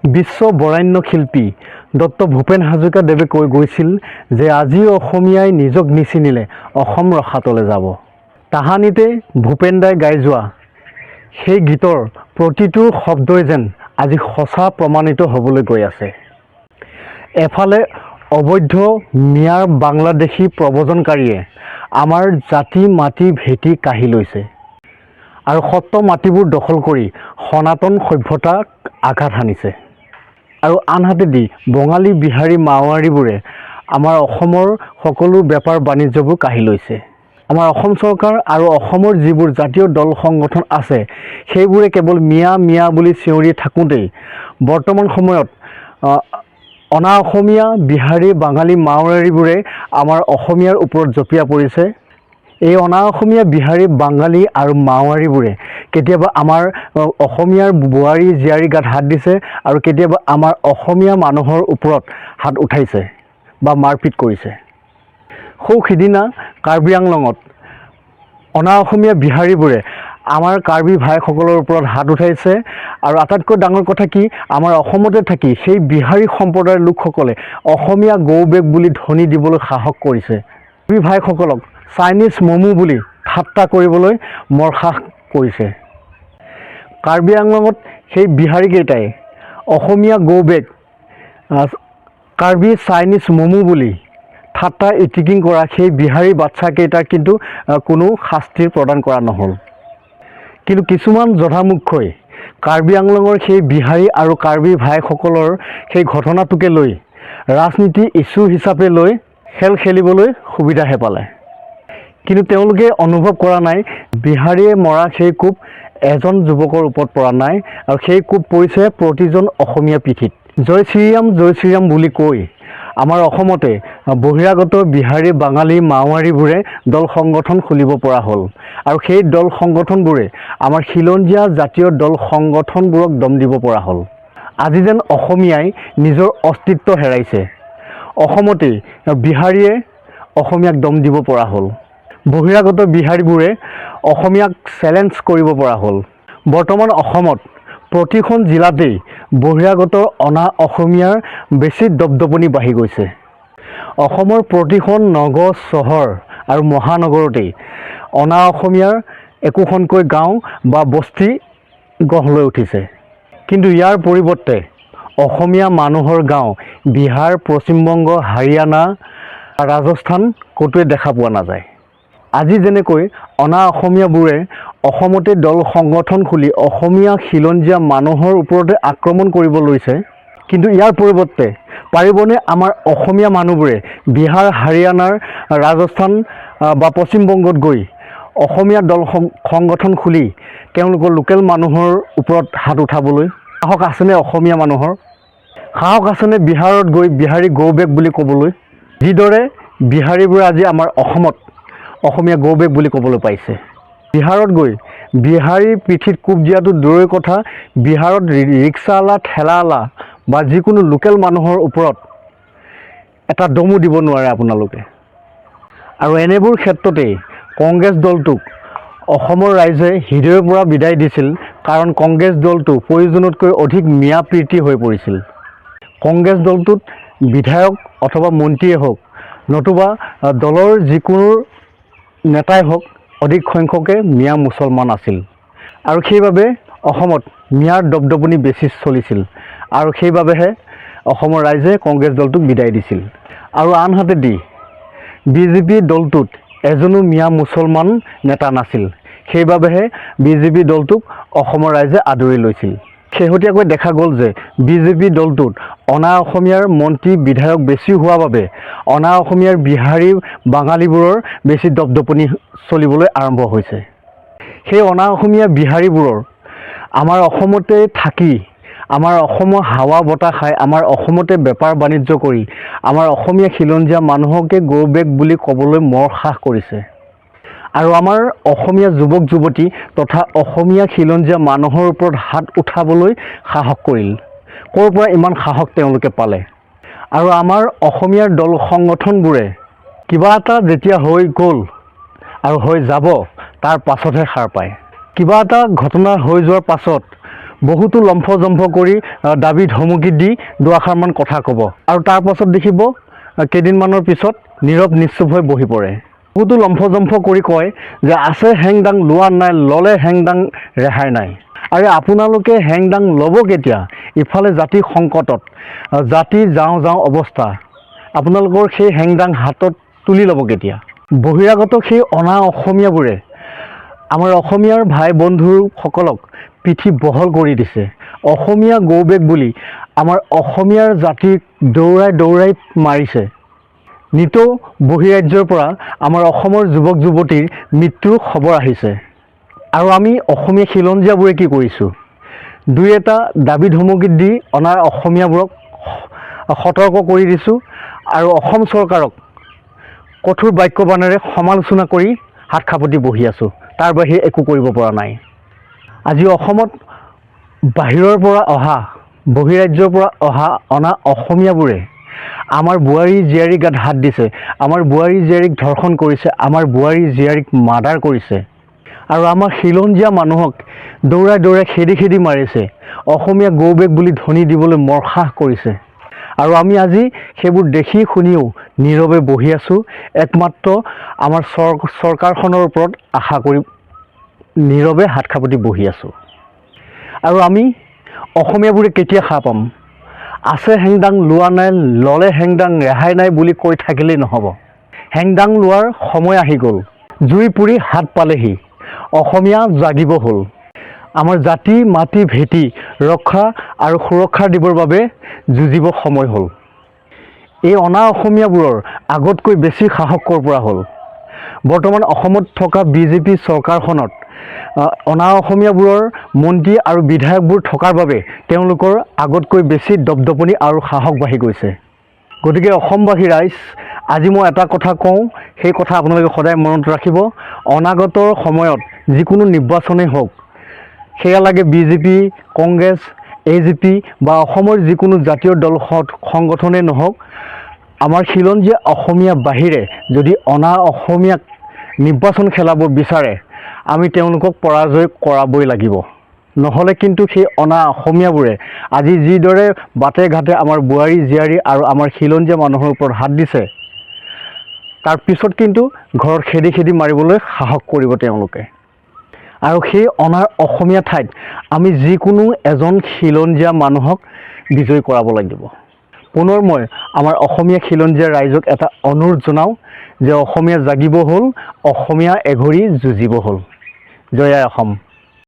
বিশ্ব বৰেণ্য শিল্পী ডক্টৰ ভূপেন হাজৰিকাদেৱে কৈ গৈছিল যে আজি অসমীয়াই নিজক নিচিনিলে অসম ৰসাতলে যাব। তাহানিতে ভূপেন দাই গাই যোৱা সেই গীতৰ প্ৰতিটো শব্দই যেন আজি সঁচা প্ৰমাণিত হ'বলৈ গৈ আছে। এফালে অবৈধ মিয়াৰ বাংলাদেশী প্ৰব্ৰজনকাৰীয়ে আমাৰ জাতি মাটি ভেটি কাঢ়ি লৈছে আৰু সত্ৰ মাটিবোৰ দখল কৰি সনাতন সভ্যতাক আঘাত হানিছে। আৰু আনহাতেদি বঙালী বিহাৰী মাৰোৱাৰীবোৰে আমাৰ অসমৰ সকলো বেপাৰ বাণিজ্যবোৰ কাঢ়ি লৈছে। আমাৰ অসম চৰকাৰ আৰু অসমৰ যিবোৰ জাতীয় দল সংগঠন আছে সেইবোৰে কেৱল মিয়া মিয়া বুলি চিঞৰি থাকোঁতেই বৰ্তমান সময়ত অনা অসমীয়া বিহাৰী বাঙালী মাৰোৱাৰীবোৰে আমাৰ অসমীয়াৰ ওপৰত জঁপিয়াই পৰিছে। এই অনা অসমীয়া বিহাৰী বাঙালী আৰু মাৰোৱাৰীবোৰে কেতিয়াবা আমাৰ অসমীয়াৰ বোৱাৰী জীয়াৰী গাত হাত দিছে আৰু কেতিয়াবা আমাৰ অসমীয়া মানুহৰ ওপৰত হাত উঠাইছে বা মাৰপিট কৰিছে। সিদিনা কাৰ্বি আংলঙত অনা অসমীয়া বিহাৰীবোৰে আমাৰ কাৰ্বি ভাইসকলৰ ওপৰত হাত উঠাইছে আৰু আটাইতকৈ ডাঙৰ কথা কি, আমাৰ অসমতে থাকি সেই বিহাৰী সম্প্ৰদায়ৰ লোকসকলে অসমীয়া গৌবেগ বুলি ধ্বনি দিবলৈ সাহস কৰিছে। কাৰ্বি ভাইসকলক চাইনিজ মমো বুলি ঠাট্টা কৰিবলৈ মৰসাহ কৰিছে। কাৰ্বি আংলঙত সেই বিহাৰীকেইটাই অসমীয়া গৌবেগ কাৰ্বি চাইনিজ মমো বুলি ঠাট্টা ইটিকিং কৰা সেই বিহাৰী বাচ্চাকেইটাক কিন্তু কোনো শাস্তি প্ৰদান কৰা নহ'ল। কিন্তু কিছুমান জধামুখই কাৰ্বি আংলঙৰ সেই বিহাৰী আৰু কাৰ্বি ভাইসকলৰ সেই ঘটনাটোকে লৈ ৰাজনীতি ইছ্যু হিচাপে লৈ খেল খেলিবলৈ সুবিধাহে পালে। কিন্তু তেওঁলোকে অনুভৱ কৰা নাই বিহাৰীয়ে মৰা সেই কোব এজন যুৱকৰ ওপৰত পৰা নাই আৰু সেই কোব পৰিছে প্ৰতিজন অসমীয়া পিঠিত। জয় শ্ৰীৰাম বুলি কৈ আমাৰ অসমতে বহিৰাগত বিহাৰী বাঙালী মাৰোৱাৰীবোৰে দল সংগঠন খুলিব পৰা হ'ল আৰু সেই দল সংগঠনবোৰে আমাৰ খিলঞ্জীয়া জাতীয় দল সংগঠনবোৰক দম দিব পৰা হ'ল। আজি যেন অসমীয়াই নিজৰ অস্তিত্ব হেৰাইছে। অসমতেই বিহাৰীয়ে অসমীয়াক দম দিব পৰা হ'ল। বহিৰাগত বিহাৰীবোৰে অসমীয়াক চেলেঞ্জ কৰিব পৰা হ'ল। বৰ্তমান অসমত প্ৰতিখন জিলাতেই বহিৰাগত অনা অসমীয়াৰ বেছি দপদপনি বাঢ়ি গৈছে। অসমৰ প্ৰতিখন নগৰ চহৰ আৰু মহানগৰতেই অনা অসমীয়াৰ একোখনকৈ গাঁও বা বস্তি গঢ় লৈ উঠিছে। কিন্তু ইয়াৰ পৰিৱৰ্তে অসমীয়া মানুহৰ গাঁও বিহাৰ, পশ্চিমবংগ, হাৰিয়ানা, ৰাজস্থান ক'তোৱে দেখা পোৱা নাযায়। আজি যেনেকৈ অনা অসমীয়াবোৰে অসমতে দল সংগঠন খুলি অসমীয়া খিলঞ্জীয়া মানুহৰ ওপৰতে আক্ৰমণ কৰিব লৈছে, কিন্তু ইয়াৰ পৰিৱৰ্তে পাৰিবনে আমাৰ অসমীয়া মানুহবোৰে বিহাৰ, হাৰিয়ানাৰ, ৰাজস্থান বা পশ্চিমবংগত গৈ অসমীয়া দল সংগঠন খুলি তেওঁলোকৰ লোকেল মানুহৰ ওপৰত হাত উঠাবলৈ সাহস আছেনে? অসমীয়া মানুহৰ সাহস আছেনে বিহাৰত গৈ বিহাৰী গৌবেগ বুলি ক'বলৈ? যিদৰে বিহাৰীবোৰে আজি আমাৰ অসমত অসমীয়া গৌবেগ বুলি ক'বলৈ পাইছে। বিহাৰত গৈ বিহাৰীৰ পিঠিত কোব দিয়াটো দূৰৈৰ কথা, বিহাৰত ৰিক্সাৱালা, ঠেলাৱালা বা যিকোনো লোকেল মানুহৰ ওপৰত এটা দমো দিব নোৱাৰে আপোনালোকে। আৰু এনেবোৰ ক্ষেত্ৰতেই কংগ্ৰেছ দলটোক অসমৰ ৰাইজে হৃদয়ৰ পৰা বিদায় দিছিল, কাৰণ কংগ্ৰেছ দলটো প্ৰয়োজনতকৈ অধিক মিয়া প্ৰীতি হৈ পৰিছিল। কংগ্ৰেছ দলটোত বিধায়ক অথবা মন্ত্ৰীয়ে হওক নতুবা দলৰ যিকোনো নেতাই হওক অধিক সংখ্যকে মিয়া মুছলমান আছিল আৰু সেইবাবে অসমত মিয়াৰ দপদপনি বেছি চলিছিল আৰু সেইবাবেহে অসমৰ ৰাইজে কংগ্ৰেছ দলটোক বিদায় দিছিল। আৰু আনহাতেদি বিজেপি দলটোত এজনো মিয়া মুছলমান নেতা নাছিল, সেইবাবেহে বিজেপি দলটোক অসমৰ ৰাইজে আদৰি লৈছিল। শেহতীয়াকৈ দেখা গ'ল যে বিজেপি দলটোত অনা অসমীয়াৰ মন্ত্ৰী বিধায়ক বেছি হোৱা বাবে অনা অসমীয়াৰ বিহাৰী বাঙালীবোৰৰ বেছি দপদপনি চলিবলৈ আৰম্ভ হৈছে। সেই অনা অসমীয়া বিহাৰীবোৰৰ আমাৰ অসমতে থাকি আমাৰ অসমৰ হাৱা বতাহ খাই আমাৰ অসমতে বেপাৰ বাণিজ্য কৰি আমাৰ অসমীয়া খিলঞ্জীয়া মানুহকে গৌবেগ বুলি ক'বলৈ মৰসাহ কৰিছে। আৰু আমাৰ অসমীয়া যুৱক যুৱতী তথা অসমীয়া খিলঞ্জীয়া মানুহৰ ওপৰত হাত উঠাবলৈ সাহস কৰিল। ক'ৰ পৰা ইমান সাহস তেওঁলোকে পালে? আৰু আমাৰ অসমীয়াৰ দল সংগঠনবোৰে কিবা এটা যেতিয়া হৈ গ'ল আৰু হৈ যাব তাৰ পাছতহে সাৰ পায়। কিবা এটা ঘটনা হৈ যোৱাৰ পাছত বহুতো লম্ফজম্ফ কৰি দাবী ধমকি দি দুআষাৰমান কথা ক'ব আৰু তাৰ পাছত দেখিব কেইদিনমানৰ পিছত নীৰৱ নিশ্চুপ হৈ বহি পৰে। বহুতো লম্ফজম্ফ কৰি কয় যে আছে হেংদাং লোৱা নাই, ল'লে হেংদাং ৰেহাই নাই। আৰু আপোনালোকে হেংদাং ল'ব কেতিয়া? ইফালে জাতি সংকটত, জাতি যাওঁ যাওঁ অৱস্থা, আপোনালোকৰ সেই হেংদাং হাতত তুলি ল'ব কেতিয়া? বহিৰাগত সেই অনা অসমীয়াবোৰে আমাৰ অসমীয়াৰ ভাই বন্ধুসকলক পিঠি বহল কৰি দিছে। অসমীয়া গৌবেগ বুলি আমাৰ অসমীয়াৰ জাতিক দৌৰাই দৌৰাই মাৰিছে। নিতৌ বহিৰাজ্যৰ পৰা আমাৰ অসমৰ যুৱক যুৱতীৰ মৃত্যুৰ খবৰ আহিছে। আৰু আমি অসমীয়া খিলঞ্জীয়াবোৰে কি কৰিছোঁ? দুই এটা দাবী ধমকি দি অনা অসমীয়াবোৰক সতৰ্ক কৰি দিছোঁ আৰু অসম চৰকাৰক কঠোৰ বাক্যবাণেৰে সমালোচনা কৰি হাত খাপতি বহি আছোঁ। তাৰ বাহিৰে একো কৰিব পৰা নাই। আজি অসমত বাহিৰৰ পৰা অহা, বহিৰাজ্যৰ পৰা অনা অসমীয়াবোৰে আমাৰ বোৱাৰী জীয়াৰীক গাত হাত দিছে, আমাৰ বোৱাৰী জীয়াৰীক ধৰ্ষণ কৰিছে, আমাৰ বোৱাৰী জীয়াৰীক মাৰ্ডাৰ কৰিছে আৰু আমাৰ খিলঞ্জীয়া মানুহক দৌৰাই দৌৰাই খেদি খেদি মাৰিছে। অসমীয়া গৌবেগ বুলি ধ্বনি দিবলৈ মৰসাহ কৰিছে আৰু আমি আজি সেইবোৰ দেখি শুনিও নীৰৱে বহি আছোঁ। একমাত্ৰ আমাৰ চৰকাৰখনৰ ওপৰত আশা কৰি নীৰৱে হাত খাপতি বহি আছোঁ। আৰু আমি অসমীয়াবোৰে কেতিয়া সাৰ পাম? আছে হেংদাং লোৱা নাই, ল'লে হেংদাং ৰেহাই নাই বুলি কৈ থাকিলেই নহ'ব। হেংদাং লোৱাৰ সময় আহি গ'ল। জুই পুৰি হাত পালেহি, অসমীয়া জাগিব হ'ল। আমাৰ জাতি মাটি ভেটি ৰক্ষা আৰু সুৰক্ষা দিবৰ বাবে যুঁজিব সময় হ'ল। এই অনা অসমীয়াবোৰৰ আগতকৈ বেছি সাহস ক'ৰ পৰা হ'ল? বৰ্তমান অসমত থকা বিজেপি চৰকাৰখনত অনা অসমীয়াবোৰৰ মন্ত্ৰী আৰু বিধায়কবোৰ থকাৰ বাবে তেওঁলোকৰ আগতকৈ বেছি দপদপনি আৰু সাহস বাঢ়ি গৈছে। গতিকে অসমবাসী ৰাইজ, আজি মই এটা কথা কওঁ, সেই কথা আপোনালোকে সদায় মনত ৰাখিব। অনাগত সময়ত যিকোনো নিৰ্বাচনেই হওক, সেয়া লাগে বিজেপি, কংগ্ৰেছ, AJP বা অসমৰ যিকোনো জাতীয় দল সংগঠনেই নহওক, আমাৰ খিলঞ্জীয়া অসমীয়া বাহিৰে যদি অনা অসমীয়াক নিৰ্বাচন খেলাব বিচাৰে, আমি তেওঁলোকক পৰাজয় কৰাবই লাগিব। নহ'লে কিন্তু সেই অনা অসমীয়াবোৰে আজি যিদৰে বাটে ঘাটে আমাৰ বোৱাৰী জীয়াৰী আৰু আমাৰ খিলঞ্জীয়া মানুহৰ ওপৰত হাত দিছে, তাৰ পিছত কিন্তু ঘৰত খেদি খেদি মাৰিবলৈ সাহস কৰিব তেওঁলোকে। আৰু সেই অনাৰ অসমীয়া ঠাইত আমি যিকোনো এজন খিলঞ্জীয়া মানুহক বিজয়ী কৰাব লাগিব। পুনৰ মই আমাৰ অসমীয়া খিলঞ্জীয়া ৰাইজক এটা অনুৰোধ জনাওঁ যে অসমীয়া জাগিব হ'ল, অসমীয়া এঘৰী যুঁজিব হ'ল। জয় আই অসম।